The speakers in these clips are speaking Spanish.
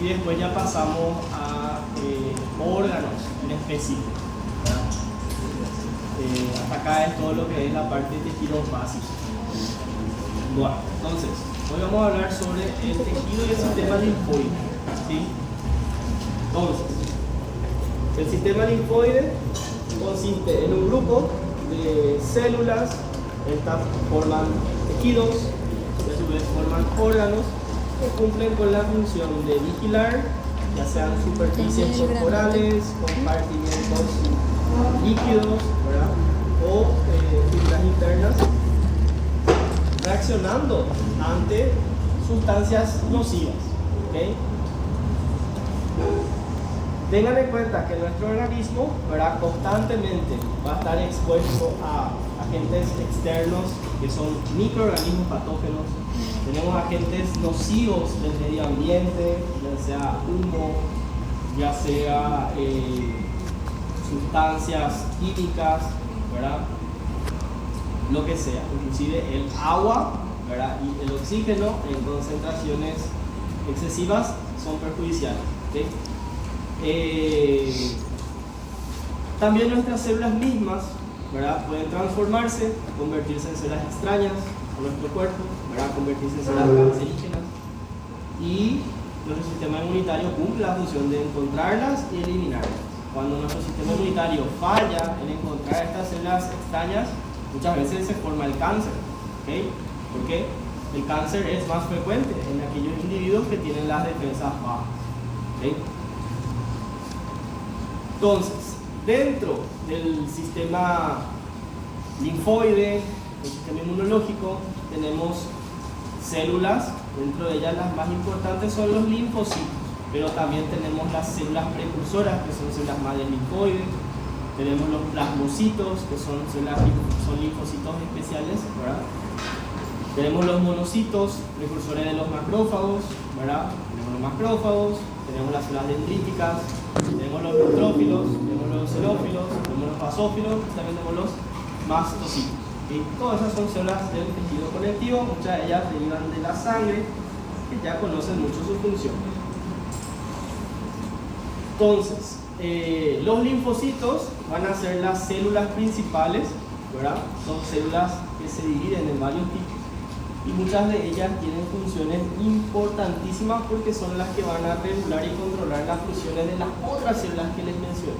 Y después ya pasamos a órganos en específico, ¿verdad? Hasta acá es todo lo que es la parte de tejidos básicos. Bueno, entonces, hoy vamos a hablar sobre el tejido y el sistema linfoide, ¿sí? Entonces, el sistema linfoide consiste en un grupo de células, estas forman tejidos, que a su vez forman órganos que cumplen con la función de vigilar, ya sean superficies corporales, compartimentos líquidos, ¿verdad? O fibras internas, reaccionando ante sustancias nocivas, ¿okay? Tengan en cuenta que nuestro organismo, ¿verdad?, constantemente va a estar expuesto a agentes externos que son microorganismos patógenos. Tenemos agentes nocivos del medio ambiente, ya sea humo, ya sea sustancias químicas, ¿verdad?, lo que sea, inclusive el agua, ¿verdad?, y el oxígeno en concentraciones excesivas son perjudiciales, ¿okay? También nuestras células mismas, ¿verdad?, pueden transformarse, convertirse en células extrañas a nuestro cuerpo, ¿verdad?, convertirse en células cancerígenas, y nuestro sistema inmunitario cumple la función de encontrarlas y eliminarlas. Cuando nuestro sistema inmunitario falla en encontrar estas células extrañas, muchas veces se forma el cáncer, ¿okay? Porque el cáncer es más frecuente en aquellos individuos que tienen las defensas bajas, ¿okay? Entonces, dentro del sistema linfoide, el sistema inmunológico, tenemos células. Dentro de ellas las más importantes son los linfocitos, pero también tenemos las células precursoras, que son células madre linfoides. Tenemos los plasmocitos, que son linfocitos especiales, ¿verdad? Tenemos los monocitos, precursores de los macrófagos, ¿verdad? Tenemos los macrófagos, tenemos las células dendríticas, tenemos los neutrófilos, tenemos los xenófilos, tenemos los basófilos, y también tenemos los mastocitos. ¿Sí? Todas esas son células del tejido conectivo, muchas de ellas derivan de la sangre, que ya conocen mucho su función. Entonces, los linfocitos van a ser las células principales, ¿verdad? Son células que se dividen en varios tipos y muchas de ellas tienen funciones importantísimas porque son las que van a regular y controlar las funciones de las otras células que les mencioné.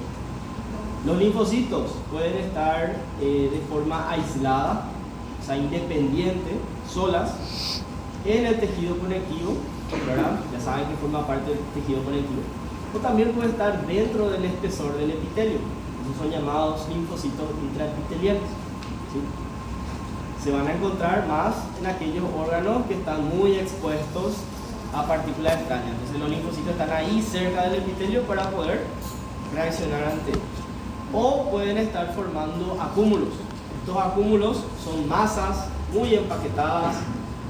Los linfocitos pueden estar de forma aislada, o sea, independiente, solas, en el tejido conectivo, ¿verdad? Ya saben que forma parte del tejido conectivo. O también puede estar dentro del espesor del epitelio. Esos son llamados linfocitos intraepiteliales, ¿sí? Se van a encontrar más en aquellos órganos que están muy expuestos a partículas extrañas. Entonces los linfocitos están ahí cerca del epitelio para poder reaccionar ante ellos. O pueden estar formando acúmulos. Estos acúmulos son masas muy empaquetadas,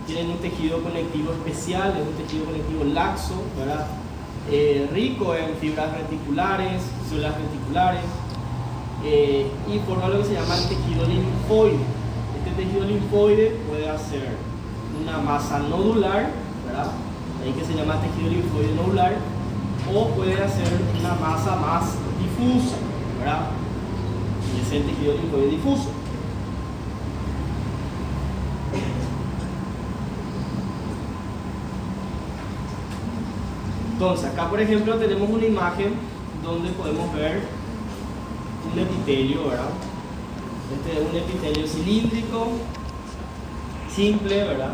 tienen un tejido conectivo especial, es un tejido conectivo laxo, ¿verdad? Rico en fibras reticulares, células reticulares, y forma lo que se llama el tejido linfoide. Este tejido linfoide puede hacer una masa nodular, ¿verdad? Ahí que se llama tejido linfoide nodular, o puede hacer una masa más difusa, ¿verdad? Y ese es el tejido linfoide difuso. Entonces, acá por ejemplo tenemos una imagen donde podemos ver un epitelio, ¿verdad? Este es un epitelio cilíndrico, simple, ¿verdad?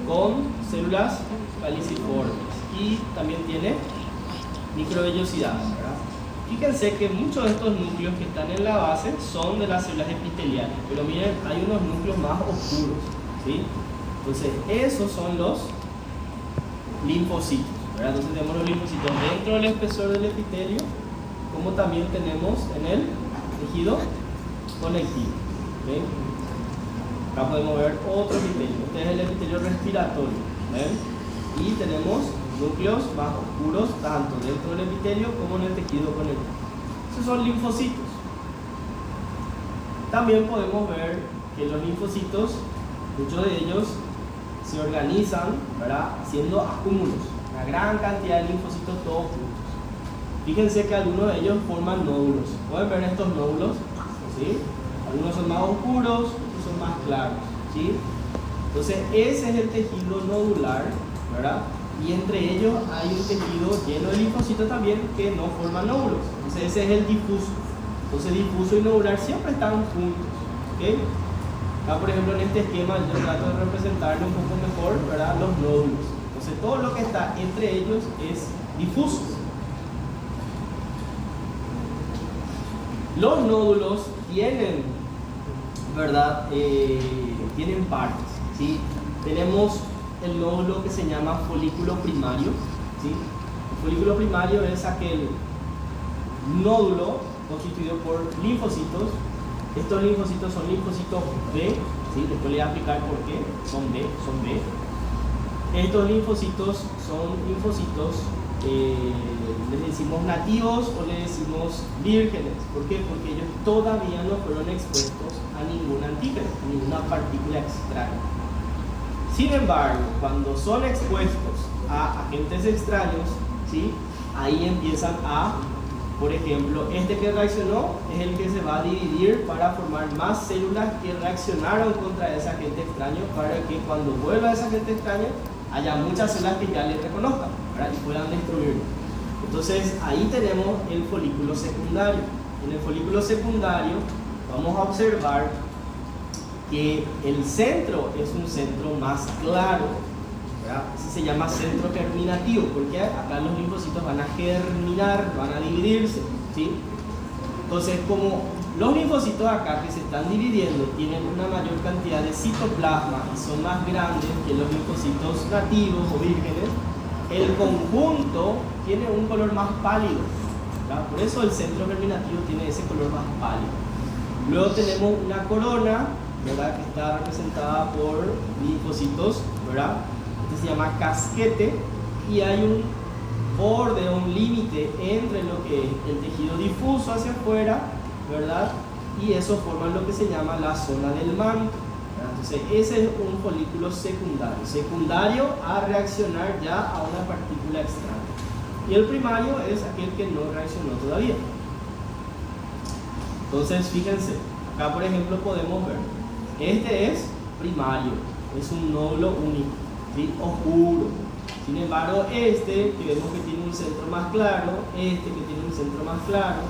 Con células caliciformes y también tiene microvellosidades, ¿verdad? Fíjense que muchos de estos núcleos que están en la base son de las células epiteliales, pero miren, hay unos núcleos más oscuros, ¿sí? Entonces, esos son los linfocitos, ¿verdad? Entonces tenemos los linfocitos dentro del espesor del epitelio, como también tenemos en el tejido conectivo, ¿okay? Acá podemos ver otro epitelio. Este es el epitelio respiratorio, ¿ven? Y tenemos núcleos más oscuros tanto dentro del epitelio como en el tejido conectivo. Esos son linfocitos. También podemos ver que los linfocitos, muchos de ellos se organizan, ¿verdad?, haciendo acúmulos. una gran cantidad de linfocitos todos juntos. Fíjense que algunos de ellos forman nódulos. ¿Pueden ver estos nódulos? ¿Sí? Algunos son más oscuros, otros son más claros. ¿Sí? Entonces ese es el tejido nodular, ¿verdad? Y entre ellos hay un tejido lleno de linfocitos también que no forman nódulos. Entonces ese es el difuso. Entonces difuso y nodular siempre están juntos. ¿Okay? Acá por ejemplo en este esquema yo trato de representarlo un poco mejor, ¿verdad? Los nódulos. Entonces todo lo que está entre ellos es difuso. Los nódulos tienen, ¿verdad? Tienen partes, ¿sí? Tenemos el nódulo que se llama folículo primario, ¿sí? El folículo primario es aquel nódulo constituido por linfocitos. Estos linfocitos son linfocitos B, ¿sí? Después les voy a explicar por qué son B. Estos linfocitos son linfocitos, les decimos nativos o les decimos vírgenes. ¿Por qué? Porque ellos todavía no fueron expuestos a ningún antígeno, a ninguna partícula extraña. Sin embargo, cuando son expuestos a agentes extraños, ¿sí? Ahí empiezan a, por ejemplo, este que reaccionó es el que se va a dividir para formar más células que reaccionaron contra ese agente extraño, para que cuando vuelva ese agente extraño haya muchas células que ya le reconozcan, ¿verdad? Y puedan destruirlo. Entonces ahí tenemos el folículo secundario. En el folículo secundario vamos a observar que el centro es un centro más claro, ¿verdad? Ese se llama centro germinativo, porque acá los linfocitos van a germinar, van a dividirse, ¿sí? Entonces, como los linfocitos acá que se están dividiendo tienen una mayor cantidad de citoplasma y son más grandes que los linfocitos nativos o vírgenes, el conjunto tiene un color más pálido, ¿verdad? Por eso el centro germinativo tiene ese color más pálido. Luego tenemos una corona, ¿verdad? Que está representada por linfocitos, ¿verdad? Este se llama casquete, y hay un borde, un límite entre lo que es el tejido difuso hacia afuera, ¿verdad? Y eso forma lo que se llama la zona del manto, ¿verdad? Entonces ese es un folículo secundario a reaccionar ya a una partícula extraña. Y el primario es aquel que no reaccionó todavía. Entonces fíjense, acá por ejemplo podemos ver, este es primario, es un nódulo único, ¿sí? Oscuro. Sin embargo, este que vemos que tiene un centro más claro, este que tiene un centro más claro,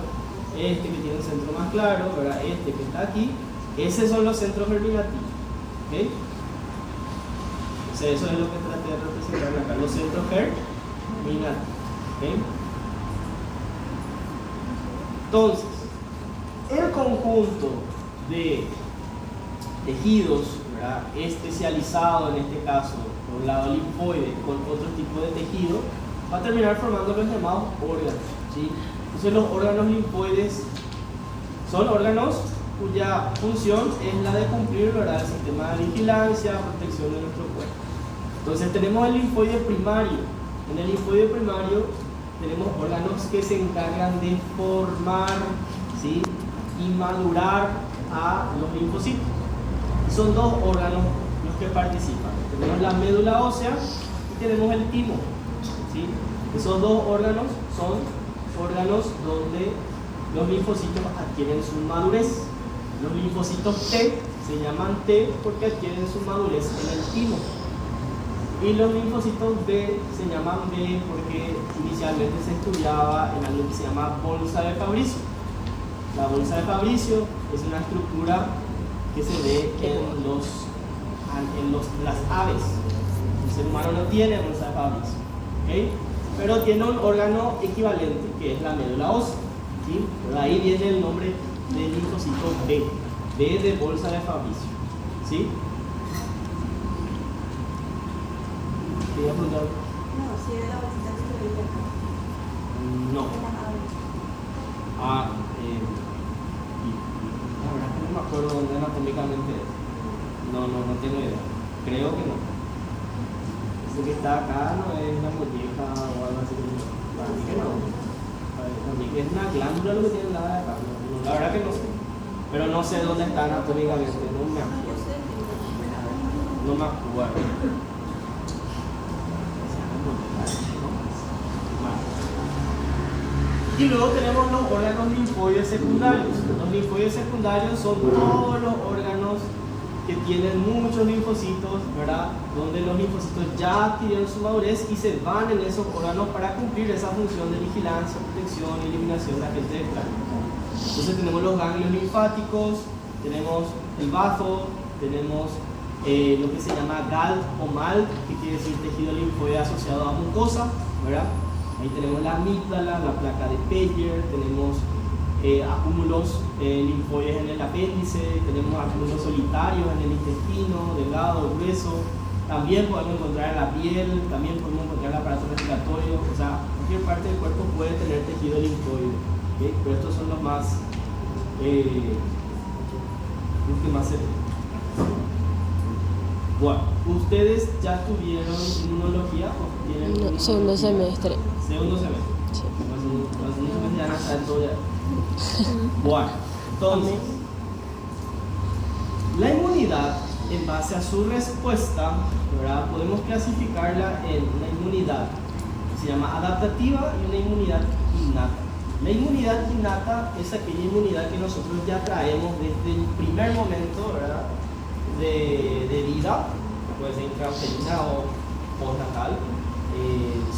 este que tiene un centro más claro, ¿verdad? Este que está aquí, esos son los centros germinativos, ¿okay? Entonces eso es lo que traté de representar acá, los centros germinativos, ¿okay? Entonces, el conjunto de tejidos, ¿verdad? Especializado en este caso por un lado linfoide con otro tipo de tejido, va a terminar formando los llamados órganos, ¿sí? Entonces los órganos linfoides son órganos cuya función es la de cumplir, ¿verdad?, el sistema de vigilancia, protección de nuestro cuerpo. Entonces tenemos el linfoide primario. En el linfoide primario tenemos órganos que se encargan de formar, ¿sí?, y madurar a los linfocitos. Son dos órganos los que participan. Tenemos la médula ósea y tenemos el timo, ¿sí? Esos dos órganos son órganos donde los linfocitos adquieren su madurez. Los linfocitos T se llaman T porque adquieren su madurez en el timo. Y los linfocitos B se llaman B porque inicialmente se estudiaba en algo que se llama bolsa de Fabricio. La bolsa de Fabricio es una estructura que se ve en las aves. El ser humano no tiene bolsa de Fabricio, ¿okay? Pero tiene un órgano equivalente que es la médula ósea, ¿sí? Por ahí viene el nombre del linfocito B, B de bolsa de Fabricio, ¿sí? ¿Quería preguntar? No, si era la bolsita que se veía acá. No. En las aves. La verdad es que no me acuerdo dónde anatómicamente es. No tengo idea. Creo que no. Ese que está acá no es la molleja o algo así. Para mí que no. Para mí que es una glándula lo que tiene la de acá. No, la verdad que no sé. Pero no sé dónde está anatómicamente. No me Yo acuerdo. sé que No me acuerdo. No Y luego tenemos los órganos linfoides secundarios. Los linfoides secundarios son todos los órganos que tienen muchos linfocitos, ¿verdad? Donde los linfocitos ya adquirieron su madurez y se van en esos órganos para cumplir esa función de vigilancia, protección y eliminación de agentes extraños. Entonces tenemos los ganglios linfáticos, tenemos el bazo, tenemos lo que se llama GALT o MALT, que quiere decir tejido linfoide asociado a mucosa, ¿verdad? Ahí tenemos la amígdala, la placa de Peyer, tenemos acúmulos linfoides en el apéndice, tenemos acúmulos solitarios en el intestino, delgado, grueso. También podemos encontrar en la piel, también podemos encontrar en el aparato respiratorio, o sea, cualquier parte del cuerpo puede tener tejido linfoide, ¿okay? Pero estos son los más que más se ven. Bueno, ¿ustedes ya tuvieron inmunología o tienen? No, segundo semestre. Segundo semestre. Sí. Los segundo semestre ya no saben todo ya. Bueno, entonces, la inmunidad, en base a su respuesta, ¿verdad? Podemos clasificarla en una inmunidad que se llama adaptativa y una inmunidad innata. La inmunidad innata es aquella inmunidad que nosotros ya traemos desde el primer momento, ¿verdad? De vida, puede ser intrauterina o postnatal.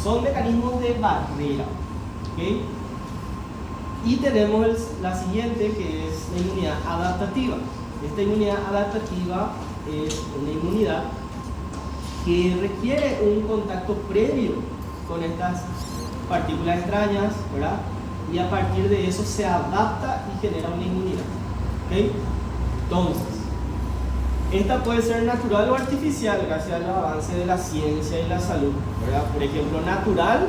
Son mecanismos de barrera, ¿okay? Y tenemos la siguiente, que es la inmunidad adaptativa. Esta inmunidad adaptativa es una inmunidad que requiere un contacto previo con estas partículas extrañas, ¿verdad? Y a partir de eso se adapta y genera una inmunidad, ¿okay? Entonces, esta puede ser natural o artificial gracias al avance de la ciencia y la salud, ¿verdad? Por ejemplo, natural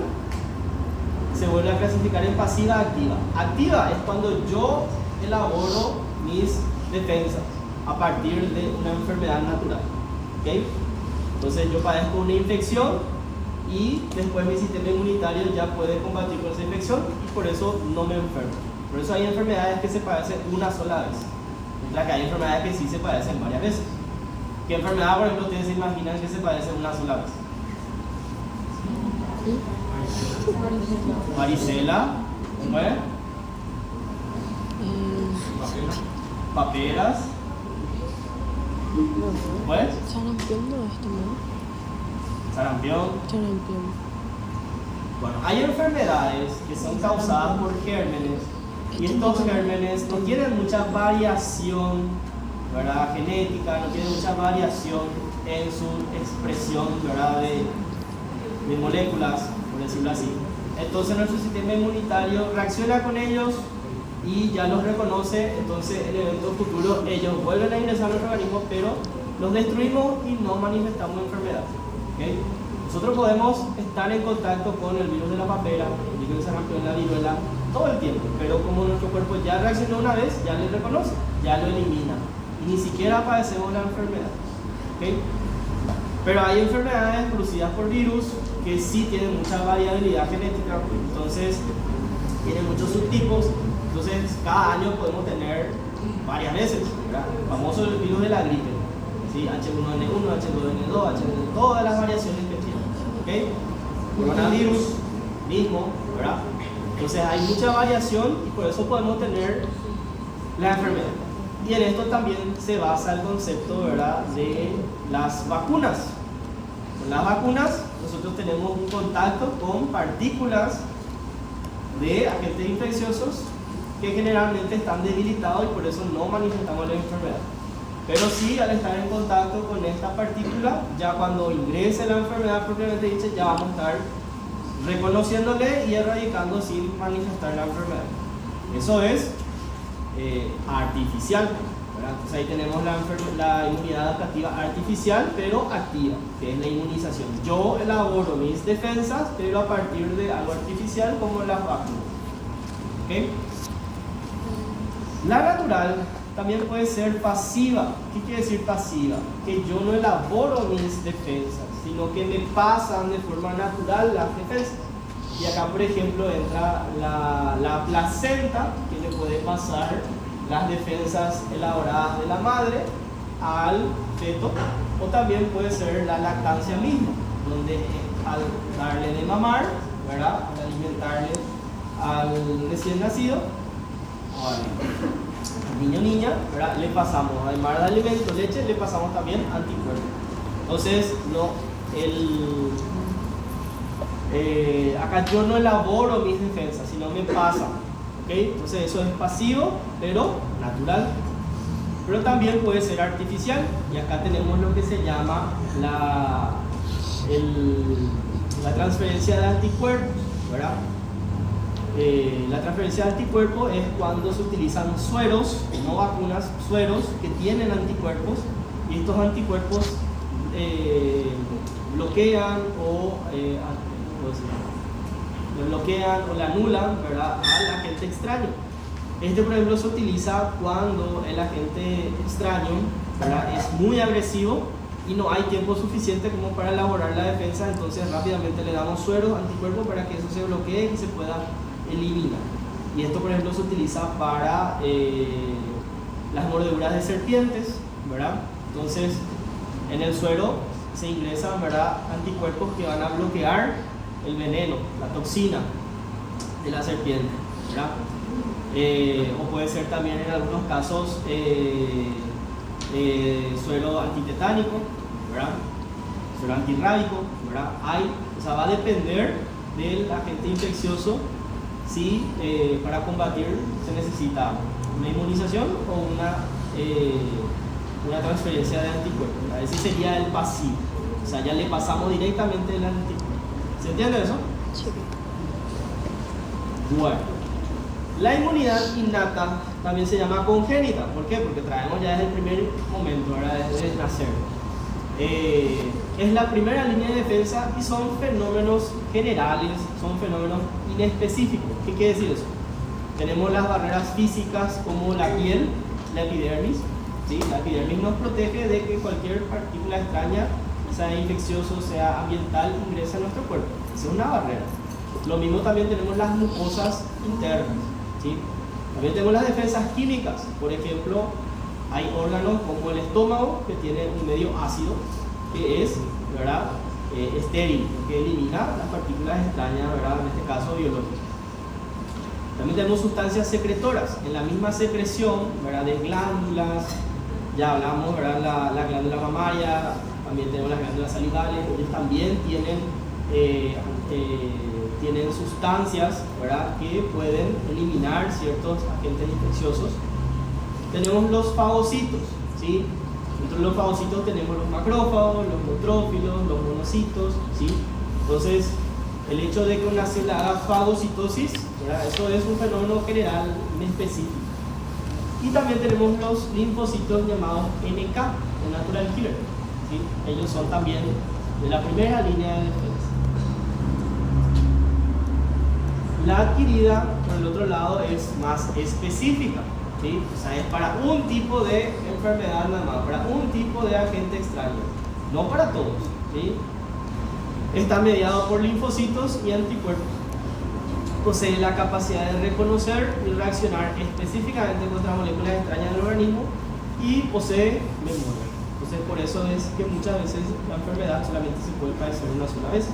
se vuelve a clasificar en pasiva activa. Activa es cuando yo elaboro mis defensas a partir de una enfermedad natural, ¿okay? Entonces yo padezco una infección y después mi sistema inmunitario ya puede combatir con esa infección y por eso no me enfermo. Por eso hay enfermedades que se padecen una sola vez, mientras que hay enfermedades que sí se padecen varias veces. ¿Qué enfermedad, por ejemplo, ustedes se imaginan que se padece una sola vez? Varicela, ¿cómo es? Paperas. ¿Pues? Sarampión no es ¿no? Sarampión. Sarampión. Bueno, hay enfermedades que son causadas por gérmenes y estos gérmenes no tienen mucha variación, ¿verdad? Genética, no tienen mucha variación en su expresión, ¿verdad? De moléculas, por decirlo así. Entonces nuestro sistema inmunitario reacciona con ellos y ya los reconoce, entonces en eventos futuros ellos vuelven a ingresar a nuestro organismo, pero los destruimos y no manifestamos enfermedad, ¿okay? Nosotros podemos estar en contacto con el virus de la papera, el virus de sarampión, la viruela, todo el tiempo, pero como nuestro cuerpo ya reaccionó una vez, ya lo reconoce, ya lo elimina y ni siquiera padecemos la enfermedad, ¿okay? Pero hay enfermedades producidas por virus que sí tienen mucha variabilidad genética, entonces tienen muchos subtipos. Entonces, cada año podemos tener varias veces, ¿verdad? El famoso virus de la gripe, ¿sí? H1N1, H2N2, H1N2, todas las variaciones que tiene, ¿ok? Coronavirus mismo, ¿verdad? Entonces, hay mucha variación y por eso podemos tener la enfermedad. Y en esto también se basa el concepto, ¿verdad?, de las vacunas. Con las vacunas, nosotros tenemos un contacto con partículas de agentes infecciosos que generalmente están debilitados y por eso no manifestamos la enfermedad. Pero sí, al estar en contacto con esta partícula, ya cuando ingrese la enfermedad propiamente dicha, ya vamos a estar reconociéndole y erradicando sin manifestar la enfermedad. Eso es artificial, ¿verdad? Entonces ahí tenemos la inmunidad adaptativa artificial, pero activa, que es la inmunización. Yo elaboro mis defensas, pero a partir de algo artificial como las vacunas, ¿okay? La natural también puede ser pasiva. ¿Qué quiere decir pasiva? Que yo no elaboro mis defensas, sino que me pasan de forma natural las defensas. Y acá, por ejemplo, entra la placenta, que le puede pasar las defensas elaboradas de la madre al feto, o también puede ser la lactancia misma, donde al darle de mamar, ¿verdad?, al alimentarle al recién nacido o al niño o niña, ¿verdad? Le pasamos, además de alimento, leche, le pasamos también anticuerpos. Entonces, acá yo no elaboro mis defensas, sino me pasan. ¿Okay? Entonces eso es pasivo, pero natural. Pero también puede ser artificial. Y acá tenemos lo que se llama la transferencia de anticuerpos, ¿verdad? La transferencia de anticuerpos es cuando se utilizan sueros, no vacunas, sueros que tienen anticuerpos, y estos anticuerpos bloquean o lo bloquean o le anulan, ¿verdad?, al agente extraño. Por ejemplo, se utiliza cuando el agente extraño, ¿verdad?, es muy agresivo y no hay tiempo suficiente como para elaborar la defensa. Entonces rápidamente le damos sueros, anticuerpos, para que eso se bloquee y se pueda eliminar. Y esto, por ejemplo, se utiliza para las mordeduras de serpientes, ¿verdad? Entonces en el suero se ingresan, ¿verdad?, anticuerpos que van a bloquear el veneno, la toxina de la serpiente, ¿verdad? O puede ser también en algunos casos suero antitetánico, ¿verdad? Suero antirrábico, ¿verdad? O sea, va a depender del agente infeccioso si para combatir se necesita una inmunización o una transferencia de anticuerpos, ¿verdad? Ese sería el pasivo, o sea, ya le pasamos directamente el anticuerpo. ¿Se entiende eso? Sí. Bueno, la inmunidad innata también se llama congénita. ¿Por qué? Porque traemos ya desde el primer momento, ¿verdad?, desde nacer. Es la primera línea de defensa y son fenómenos generales, son fenómenos inespecíficos. ¿Qué quiere decir eso? Tenemos las barreras físicas como la piel, la epidermis, ¿sí? La epidermis nos protege de que cualquier partícula extraña, sea infeccioso, sea ambiental, ingresa a nuestro cuerpo. Esa es una barrera. Lo mismo también tenemos las mucosas internas, ¿sí? También tenemos las defensas químicas. Por ejemplo, hay órganos como el estómago que tiene un medio ácido que es, ¿verdad?, estéril, que elimina las partículas extrañas, ¿verdad?, en este caso biológicas. También tenemos sustancias secretoras. En la misma secreción, ¿verdad?, de glándulas, ya hablamos, ¿verdad?, la glándula mamaria, también tenemos las glándulas salivales. Ellos también tienen sustancias, ¿verdad?, que pueden eliminar ciertos agentes infecciosos. Tenemos los fagocitos, ¿sí? Dentro de los fagocitos tenemos los macrófagos, los neutrófilos, los monocitos, ¿sí? Entonces, el hecho de que una célula haga fagocitosis, ¿verdad?, eso es un fenómeno general específico. Y también tenemos los linfocitos llamados NK, o Natural Killer, ¿sí? Ellos son también de la primera línea de defensa. La adquirida, por el otro lado, es más específica, ¿sí? O sea, es para un tipo de enfermedad nada más, para un tipo de agente extraño, no para todos, ¿sí? Está mediado por linfocitos y anticuerpos. Posee la capacidad de reconocer y reaccionar específicamente contra moléculas extrañas del organismo y posee memoria. Entonces, por eso es que muchas veces la enfermedad solamente se puede padecer una sola vez.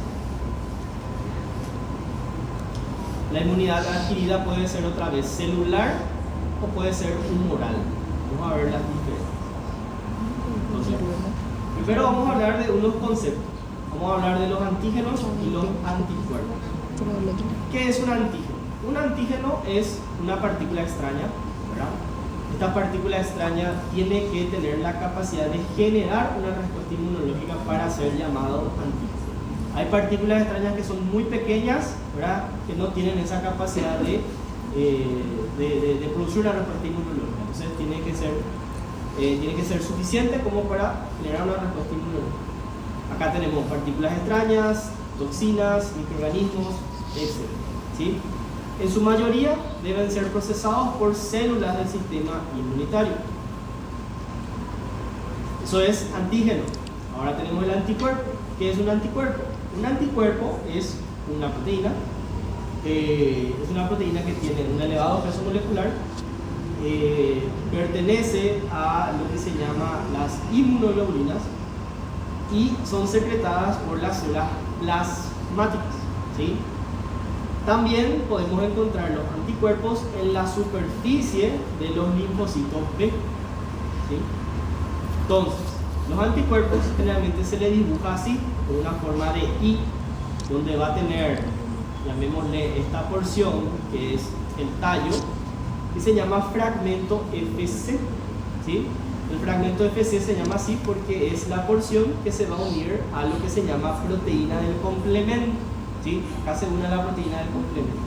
La inmunidad adquirida puede ser otra vez celular o puede ser humoral. Vamos a ver las diferencias. Entonces, primero vamos a hablar de unos conceptos. Vamos a hablar de los antígenos y los anticuerpos. ¿Qué es un antígeno? Un antígeno es una partícula extraña, ¿verdad? Esta partícula extraña tiene que tener la capacidad de generar una respuesta inmunológica para ser llamado antígeno. Hay partículas extrañas que son muy pequeñas, ¿verdad?, que no tienen esa capacidad de producir una respuesta inmunológica. Entonces tiene que ser suficiente como para generar una respuesta inmunológica. Acá tenemos partículas extrañas, toxinas, microorganismos, etc. ¿Sí? En su mayoría deben ser procesados por células del sistema inmunitario. Eso es antígeno. Ahora tenemos el anticuerpo. ¿Qué es un anticuerpo? Un anticuerpo es una proteína. Es una proteína que tiene un elevado peso molecular. Pertenece a lo que se llama las inmunoglobulinas y son secretadas por las células plasmáticas, ¿sí? También podemos encontrar los anticuerpos en la superficie de los linfocitos B. ¿Sí? Entonces, los anticuerpos generalmente se le dibuja así, con una forma de I, donde va a tener, llamémosle esta porción, que es el tallo, que se llama fragmento FC. ¿Sí? El fragmento FC se llama así porque es la porción que se va a unir a lo que se llama proteína del complemento. ¿Sí? Acá se une a la proteína del complemento.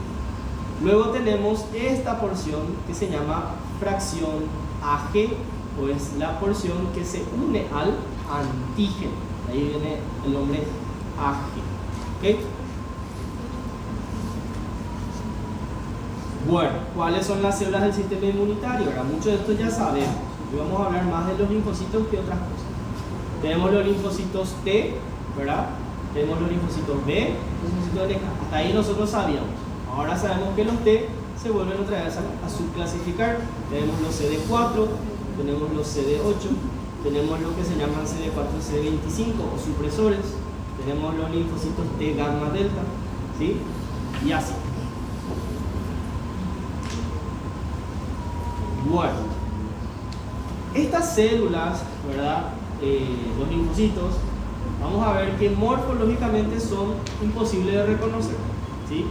Luego tenemos esta porción que se llama fracción AG, o es la porción que se une al antígeno. Ahí viene el nombre AG. ¿Okay? Bueno, ¿cuáles son las células del sistema inmunitario? Ahora, mucho de esto ya sabemos. Hoy vamos a hablar más de los linfocitos que otras cosas. Tenemos los linfocitos T, ¿verdad? Tenemos los linfocitos B, los linfocitos NK. Hasta ahí nosotros sabíamos. Ahora sabemos que los T se vuelven otra vez a subclasificar. Tenemos los CD4, tenemos los CD8, tenemos lo que se llaman CD4 CD25 o supresores, tenemos los linfocitos T gamma delta, ¿sí? Y así. Bueno, estas células, ¿verdad? Los linfocitos, vamos a ver que morfológicamente son imposibles de reconocer, ¿sí?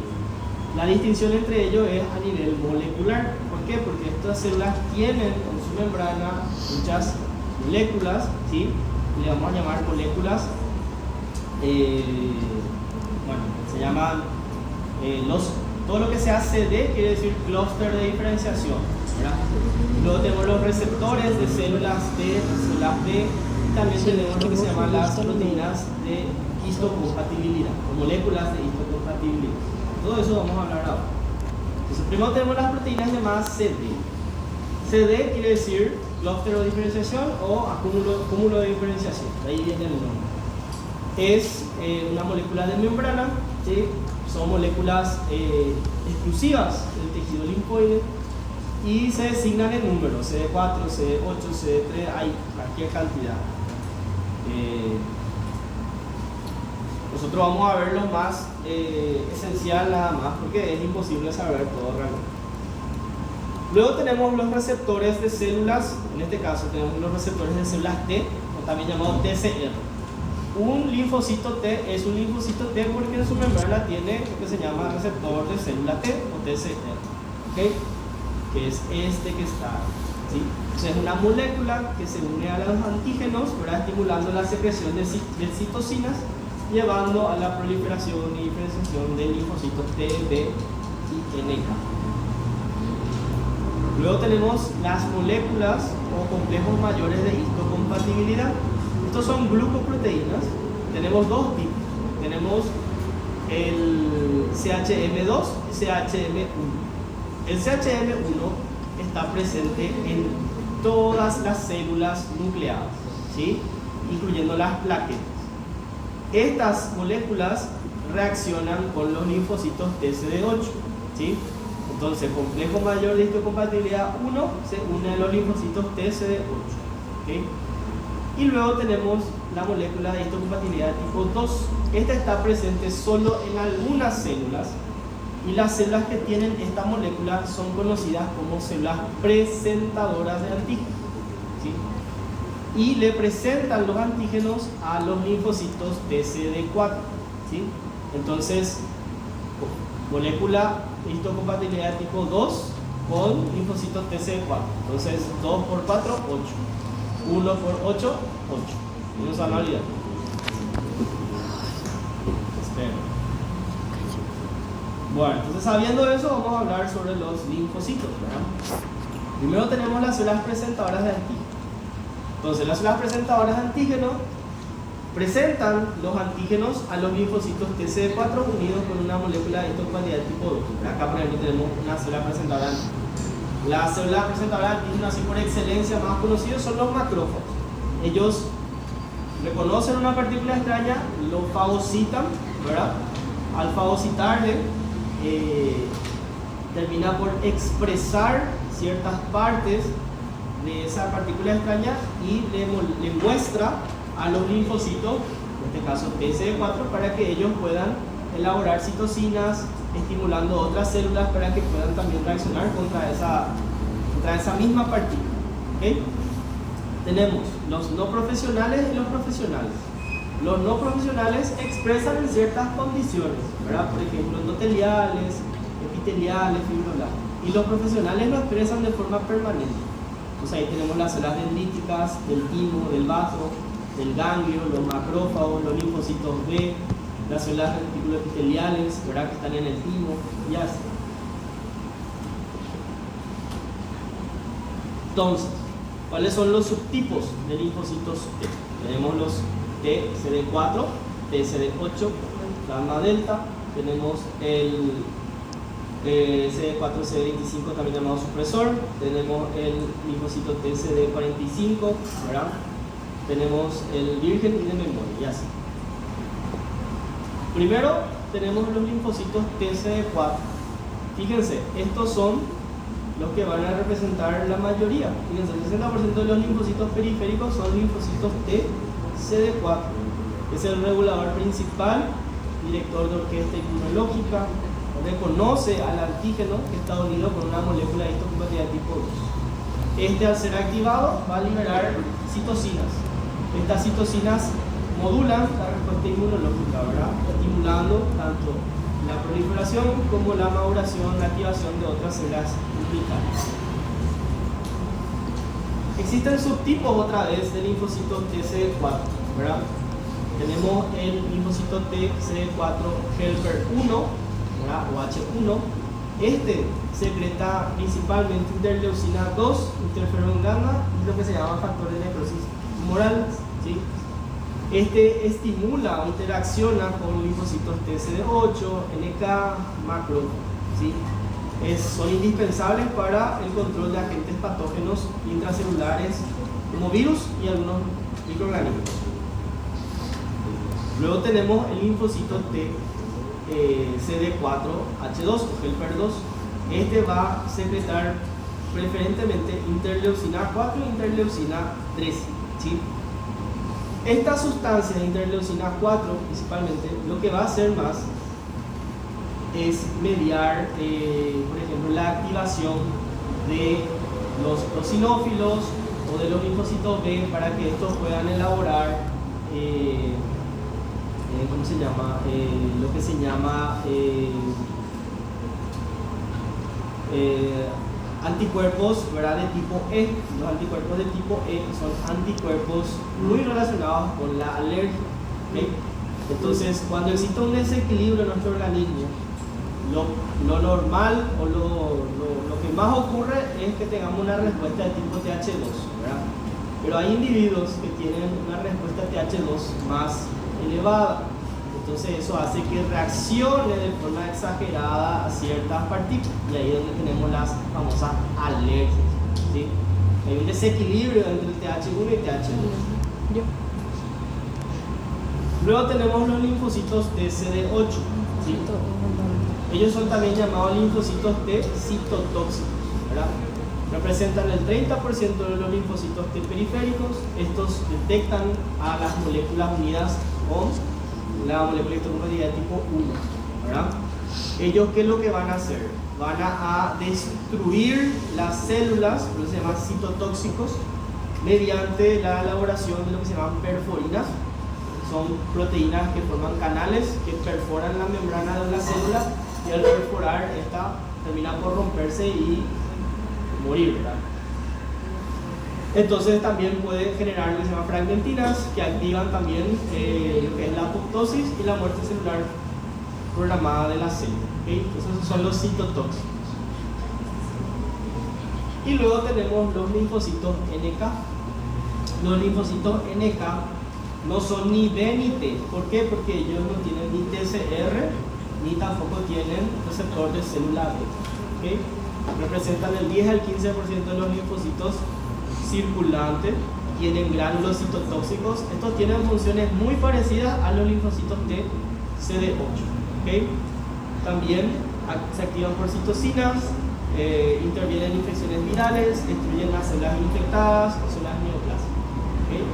La distinción entre ellos es a nivel molecular. ¿Por qué? Porque estas células tienen en su membrana muchas moléculas, ¿sí? Le vamos a llamar moléculas, bueno, se llaman todo lo que sea CD quiere decir clúster de diferenciación, ¿verdad? Luego tenemos los receptores de células T, células B, y también tenemos lo que se llaman las proteínas de histocompatibilidad, o moléculas de histocompatibilidad. Todo eso vamos a hablar ahora. Entonces, primero tenemos las proteínas llamadas CD. CD quiere decir clúster de diferenciación o cúmulo de diferenciación. De ahí viene el nombre. Es una molécula de membrana, ¿sí? Son moléculas exclusivas del tejido linfoide y se designan en números: CD4, CD8, CD3, hay cualquier cantidad. Nosotros vamos a ver lo más esencial nada más, porque es imposible saber todo realmente. Luego tenemos los receptores de células, en este caso tenemos los receptores de células T, o también llamados TCR. Un linfocito T es un linfocito T porque en su membrana tiene lo que se llama receptor de célula T o TCR, ¿okay? Que es este que está, ¿sí? Entonces es una molécula que se une a los antígenos, ¿verdad? Estimulando la secreción de citocinas, llevando a la proliferación y diferenciación de linfocitos T, B y NK. Luego tenemos las moléculas o complejos mayores de histocompatibilidad. Estos son glucoproteínas. Tenemos dos tipos. Tenemos el CHM2 y CHM1. El CHM1 está presente en todas las células nucleadas, ¿sí? Incluyendo las plaquetas. Estas moléculas reaccionan con los linfocitos TCD8, ¿sí? Entonces, complejo mayor de histocompatibilidad 1 se une a los linfocitos TCD8, ¿okay? Y luego tenemos la molécula de histocompatibilidad tipo 2. Esta está presente solo en algunas células, y las células que tienen esta molécula son conocidas como células presentadoras de antígenos, ¿sí? Y le presentan los antígenos a los linfocitos TCD4, ¿sí? Entonces, molécula de histocompatibilidad tipo 2 con linfocitos TCD4. Entonces, 2 por 4, 8. 1 por 8, 8. Y no se van a olvidar. Espero. Bueno, entonces sabiendo eso, vamos a hablar sobre los linfocitos, ¿verdad? Primero tenemos las células presentadoras de antígenos. Entonces, las células presentadoras de antígenos presentan los antígenos a los linfocitos TCD4 unidos con una molécula de histocompatibilidad tipo 2. Acá, por ejemplo, tenemos una célula presentadora de antígenos. Las células presentadoras de antígenos, así por excelencia, más conocidos son los macrófagos. Ellos reconocen una partícula extraña, lo fagocitan, ¿verdad? Al fagocitarle, termina por expresar ciertas partes de esa partícula extraña y le muestra a los linfocitos, en este caso TCD4, para que ellos puedan elaborar citocinas, estimulando otras células para que puedan también reaccionar contra esa misma partícula. ¿Okay? Tenemos los no profesionales y los profesionales. Los no profesionales expresan en ciertas condiciones, ¿verdad? Por ejemplo, endoteliales, epiteliales, fibroblastos. Y los profesionales lo expresan de forma permanente. Entonces ahí tenemos las células dendríticas, del timo, del vaso, del ganglio, los macrófagos, los linfocitos B, las células reticuloepiteliales, ¿verdad? Que están en el timo, y así. Entonces, ¿cuáles son los subtipos de linfocitos T? Tenemos los T, CD4, TCD8, gamma delta, tenemos el CD4, CD25 también llamado supresor, tenemos el linfocito TCD45, ¿verdad? Tenemos el virgen y de memoria, y así. Primero tenemos los linfocitos TCD4. Fíjense, estos son los que van a representar la mayoría. Fíjense, el 60% de los linfocitos periféricos son linfocitos TCD4. Es el regulador principal, director de orquesta inmunológica, reconoce al antígeno que está unido con una molécula de histocompatibilidad tipo 2. Este, al ser activado, va a liberar citocinas. Estas citocinas modulan la respuesta inmunológica, ¿verdad? Estimulando tanto la proliferación como la maduración, la activación de otras células inmunitarias. Existen subtipos otra vez del linfocito TCD4, ¿verdad? Tenemos el linfocito TCD4 helper 1, ¿verdad? O H1. Este secreta principalmente interleucina 2, interferón gamma y lo que se llama factor de necrosis tumoral, ¿sí? Este estimula o interacciona con linfocitos TCD8, NK, macro, ¿sí? Son indispensables para el control de agentes patógenos intracelulares como virus y algunos microorganismos. Luego tenemos el linfocito CD4H2 o helper 2. Este va a secretar preferentemente interleucina 4 y interleucina 3, ¿sí? Esta sustancia de interleucina 4 principalmente lo que va a hacer más es mediar, por ejemplo, la activación de los eosinófilos o de los linfocitos B para que estos puedan elaborar ¿cómo se llama? Lo que se llama anticuerpos, ¿verdad? De tipo E. Los anticuerpos de tipo E son anticuerpos muy relacionados con la alergia, ¿okay? Entonces, cuando existe un desequilibrio en nuestro organismo, lo normal o lo que más ocurre es que tengamos una respuesta de tipo TH2, ¿verdad? Pero hay individuos que tienen una respuesta TH2 más elevada. Entonces eso hace que reaccione de forma exagerada a ciertas partículas, y ahí es donde tenemos las famosas alergias, ¿sí? Hay un desequilibrio entre el TH1 y el TH2. Luego tenemos los linfocitos TCD8, ¿sí? Ellos son también llamados linfocitos T citotóxicos, ¿verdad? Representan el 30% de los linfocitos T periféricos. Estos detectan a las moléculas unidas con la molécula histocompatibilidad tipo 1, ¿verdad? Ellos, ¿qué es lo que van a hacer? Van a destruir las células, por eso se llaman citotóxicos, mediante la elaboración de lo que se llaman perforinas. Son proteínas que forman canales que perforan la membrana de una célula, y al perforar esta termina por romperse y morir, ¿verdad? Entonces también puede generar lo que se llama fragmentinas, que activan también lo que es la apoptosis y la muerte celular programada de la célula, ¿okay? Entonces esos son los citotóxicos. Y luego tenemos los linfocitos NK. Los linfocitos NK no son ni B ni T. ¿Por qué? Porque ellos no tienen ni TCR ni tampoco tienen receptor de célula B, ¿okay? Representan el 10 al 15% de los linfocitos circulantes, tienen gránulos citotóxicos. Estos tienen funciones muy parecidas a los linfocitos T CD8, ¿okay? También se activan por citocinas, intervienen en infecciones virales, destruyen las células infectadas o células neoplásicas, ¿okay?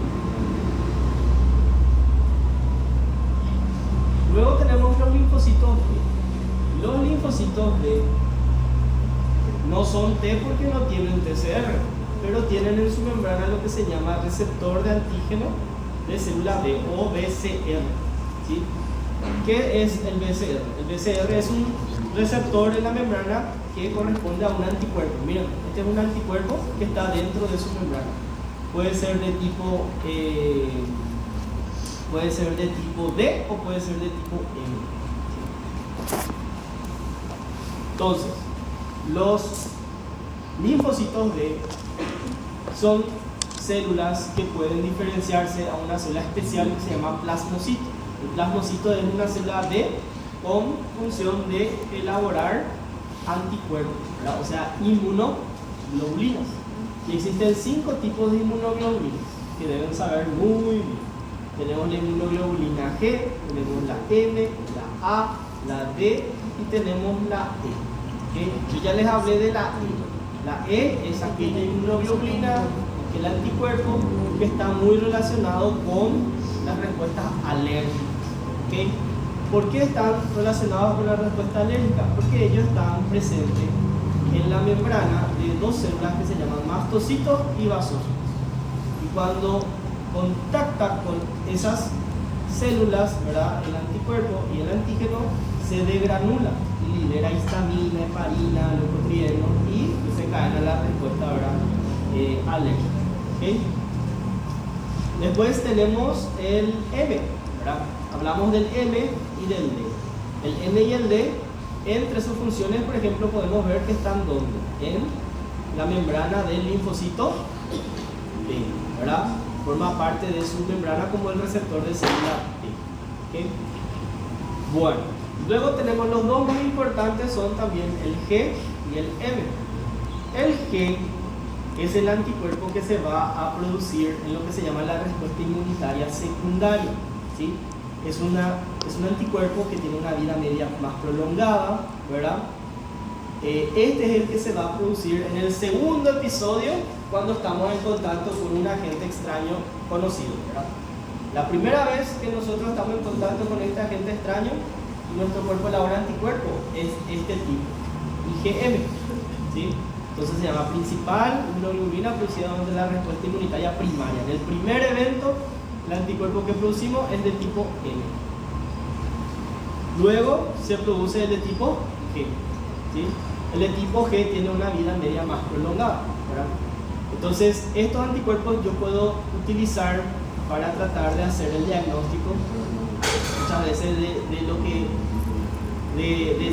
Luego tenemos los linfocitos B. Los linfocitos B no son T porque no tienen TCR, pero tienen en su membrana lo que se llama receptor de antígeno de célula B o BCR. ¿Sí? ¿Qué es el BCR? El BCR es un receptor en la membrana que corresponde a un anticuerpo. Miren, este es un anticuerpo que está dentro de su membrana. Puede ser de tipo D o puede ser de tipo M. Entonces, los linfocitos B son células que pueden diferenciarse a una célula especial que se llama plasmocito. El plasmocito es una célula B con función de elaborar anticuerpos, ¿verdad? O sea, inmunoglobulinas. Y existen 5 tipos de inmunoglobulinas que deben saber muy bien. Tenemos la inmunoglobulina G, tenemos la M, la A, la D y tenemos la E. ¿Okay? Yo ya les hablé de la E. La E es aquella inmunoglobulina, el anticuerpo que está muy relacionado con las respuestas alérgicas. ¿Okay? ¿Por qué están relacionados con la respuesta alérgica? Porque ellos están presentes en la membrana de dos células que se llaman mastocitos y basocitos. Y cuando contacta con esas células, ¿verdad?, el anticuerpo y el antígeno se degranula y libera histamina, heparina, leucotrieno y se cadena la respuesta, ¿verdad?, alérgica. ¿Okay? Después tenemos el M, ¿verdad? Hablamos del M y del D. El M y el D, entre sus funciones, por ejemplo, podemos ver que están ¿dónde? En la membrana del linfocito B, ¿verdad? Forma parte de su membrana como el receptor de célula B. ¿Okay? Bueno, luego tenemos los dos más importantes, son también el G y el M. El G es el anticuerpo que se va a producir en lo que se llama la respuesta inmunitaria secundaria. ¿Sí? Es un anticuerpo que tiene una vida media más prolongada, ¿verdad? Este es el que se va a producir en el segundo episodio cuando estamos en contacto con un agente extraño conocido, ¿verdad? La primera vez que nosotros estamos en contacto con este agente extraño y nuestro cuerpo elabora anticuerpo es este tipo, IgM, ¿sí? Entonces se llama principal inmunoglobulina producida durante la respuesta inmunitaria primaria. En el primer evento, el anticuerpo que producimos es de tipo M. Luego se produce el de tipo G, ¿sí? El de tipo G tiene una vida media más prolongada, ¿verdad? Entonces, estos anticuerpos yo puedo utilizar para tratar de hacer el diagnóstico muchas veces de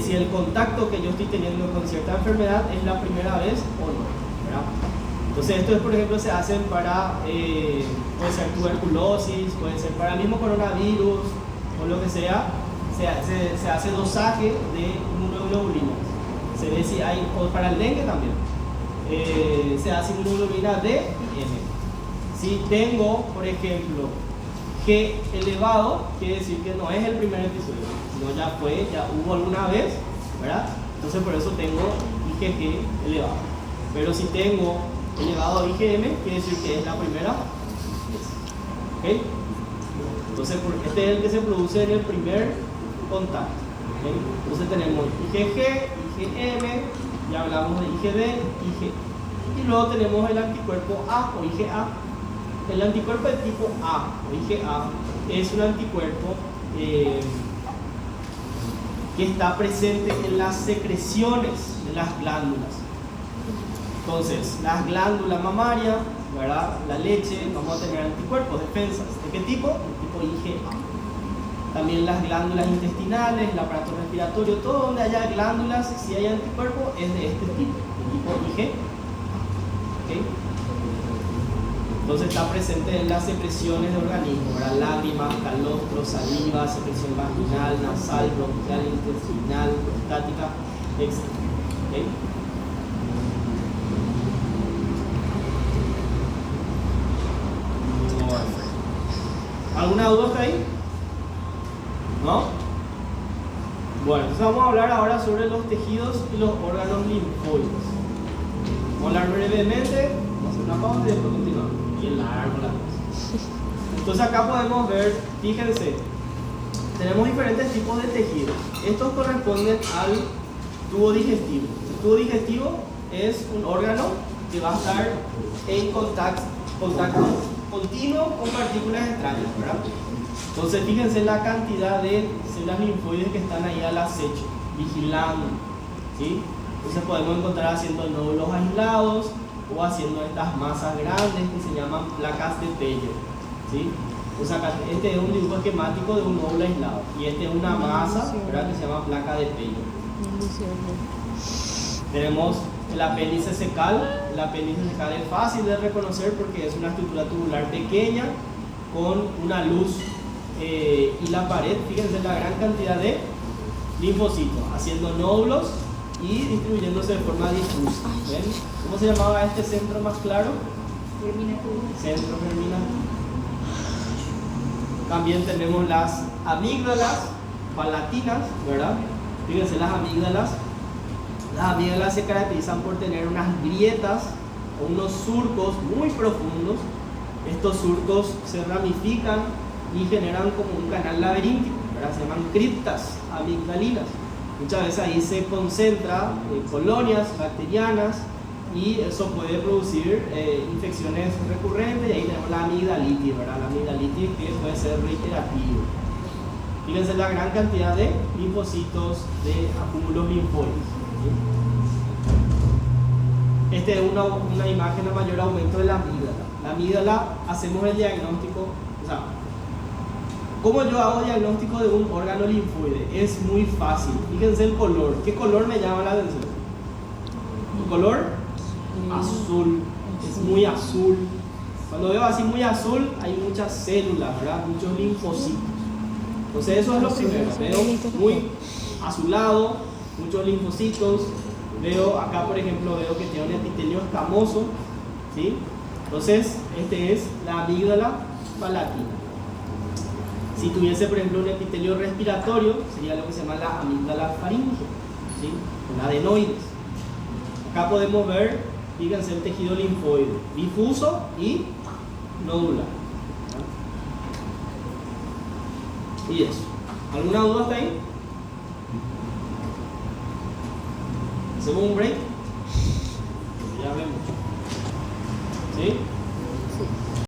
si el contacto que yo estoy teniendo con cierta enfermedad es la primera vez o no, ¿verdad? Entonces, esto, por ejemplo, se hacen para, puede ser tuberculosis, puede ser para el mismo coronavirus o lo que sea, se hace dosaje de inmunoglobulinas. Se ve si hay, o para el dengue también, se hace inmunoglobulina D y M. Si tengo, por ejemplo, G elevado, quiere decir que no es el primer episodio, sino ya hubo alguna vez, ¿verdad? Entonces por eso tengo IgG elevado. Pero si tengo elevado IgM, quiere decir que es la primera vez. ¿Ok? Entonces este es el que se produce en el primer contacto. ¿Okay? Entonces tenemos IgG, IgM, ya hablamos de IgD, IG. Y luego tenemos el anticuerpo A o IgA. El anticuerpo de tipo A o IgA es un anticuerpo que está presente en las secreciones de las glándulas. Entonces, las glándulas mamarias, ¿verdad?, la leche, vamos a tener anticuerpos, defensas. ¿De qué tipo? De tipo IgA. También las glándulas intestinales, el aparato respiratorio, todo donde haya glándulas, si hay anticuerpo, es de este tipo, de tipo IgA. ¿Okay? Entonces está presente en las secreciones de organismos, ¿verdad? Lágrimas, calostro, saliva, secreción vaginal, nasal, bronquial, intestinal, prostática, etc. ¿Okay? ¿Alguna duda hasta ahí? ¿No? Bueno, entonces vamos a hablar ahora sobre los tejidos y los órganos linfóides. Vamos a hablar brevemente, vamos a hacer una pausa y después continuamos. Y el largo la cosa. Entonces acá podemos ver, fíjense, tenemos diferentes tipos de tejidos. Estos corresponden al tubo digestivo. El tubo digestivo es un órgano que va a estar en contacto continuo con partículas extrañas, ¿verdad? Entonces fíjense la cantidad de células linfoides que están ahí al acecho, vigilando, ¿sí? Entonces podemos encontrar haciendo nódulos aislados o haciendo estas masas grandes que se llaman placas de Peyer, ¿sí? O sea, este es un dibujo esquemático de un nódulo aislado y este es una masa, ¿verdad?, que se llama placa de Peyer. Tenemos el apéndice secal. El apéndice secal es fácil de reconocer porque es una estructura tubular pequeña con una luz y la pared, fíjense la gran cantidad de linfocitos haciendo nódulos y distribuyéndose de forma difusa. ¿Ven? ¿Cómo se llamaba este centro más claro? Centro germinativo. También tenemos las amígdalas palatinas, ¿verdad? Fíjense las amígdalas. Las amígdalas se caracterizan por tener unas grietas o unos surcos muy profundos. Estos surcos se ramifican y generan como un canal laberíntico, ¿verdad? Se llaman criptas amigdalinas. Muchas veces ahí se concentra colonias bacterianas y eso puede producir infecciones recurrentes, y ahí tenemos la amigdalitis, ¿verdad? La amigdalitis que puede ser reiterativa. Fíjense la gran cantidad de linfocitos, de acúmulos linfoides. Esta es una imagen de mayor aumento de la amígdala. La amígdala, hacemos el diagnóstico, o sea, ¿cómo yo hago diagnóstico de un órgano linfoide? Es muy fácil. Fíjense el color. ¿Qué color me llama la atención? ¿El color? Azul. Es muy azul. Cuando veo así muy azul, hay muchas células, ¿verdad? Muchos linfocitos. Entonces eso es lo primero. Veo muy azulado, muchos linfocitos. Veo acá, por ejemplo, veo que tiene un epitelio escamoso, ¿sí? Entonces, este es la amígdala palatina. Si tuviese, por ejemplo, un epitelio respiratorio, sería lo que se llama la amígdala faríngea, ¿sí? Con adenoides. Acá podemos ver, fíjense, el tejido linfoide, difuso y nodular. Y eso. ¿Alguna duda hasta ahí? ¿Hacemos un break? Ya vemos. ¿Sí?